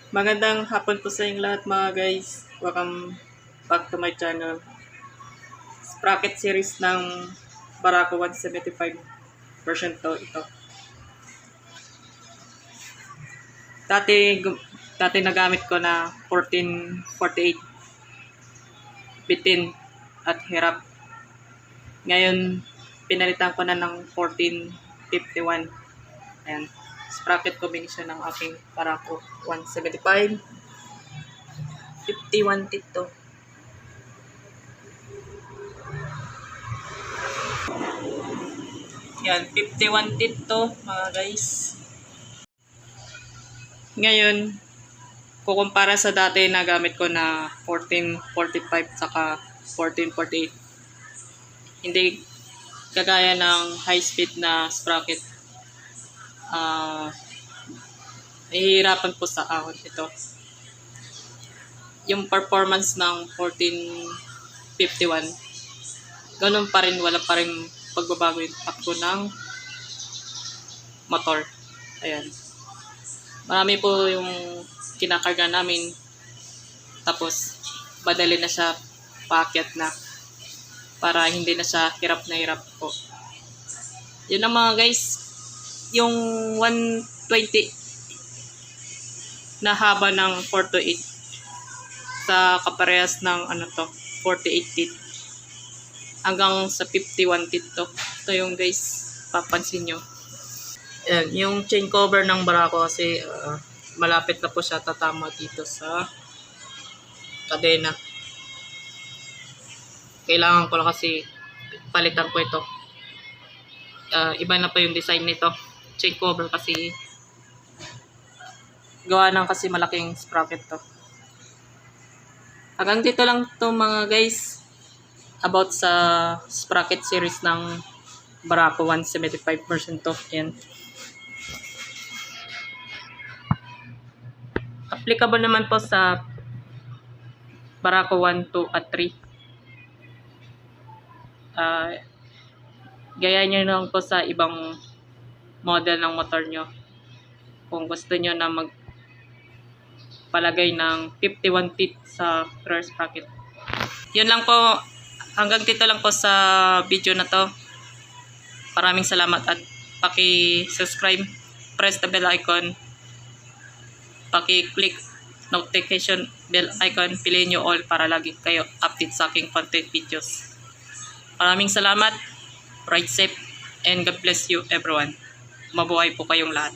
Magandang hapon po sa inyong lahat mga guys. Welcome back to my channel. Sprocket series ng Barako 175 version 2 ito. Dati nagamit ko na 1448 bitin at hirap. Ngayon pinalitan ko na ng 1451. Ayan. Sprocket combination ng aking Barako 175 51 tit to. Yan, 51 tit to mga guys. Ngayon, kukumpara sa dati na gamit ko na 1445 saka 1448. Hindi kagaya ng high speed na sprocket. Nahihirapan po sa ahon ito. Yung performance ng 1451, ganun pa rin, wala pa rin pagbabago yung takbo ng motor. Ayan. Marami po yung kinakarga namin. Tapos, badali na siya paakyat na. Para hindi na siya hirap na hirap po. Yun ang mga guys. Yung 120 na haba ng 428 sa kaparehas ng 48 tit hanggang sa 51 tit to. Ito yung guys, papansin nyo. Ayan, yung chain cover ng Barako kasi malapit na po siya tatama dito sa kadena. Kailangan ko lang kasi palitan ko ito. Iba na pa yung design nito. Chain cover kasi gawa ng kasi malaking sprocket to. Hanggang dito lang to mga guys about sa sprocket series ng Barako 175 version 2. Yan. Applicable naman po sa Barako 1, 2 at 3. Gaya nyo lang po sa ibang model ng motor nyo. Kung gusto nyo na magpalagay ng 51 tit sa rear sprocket. Yun lang po. Hanggang dito lang po sa video na to. Maraming salamat at paki-subscribe, press the bell icon, paki-click notification bell icon, piliin nyo all para lagi kayo update sa aking content videos. Maraming salamat, ride safe, and God bless you everyone. Mabuhay po kayong lahat.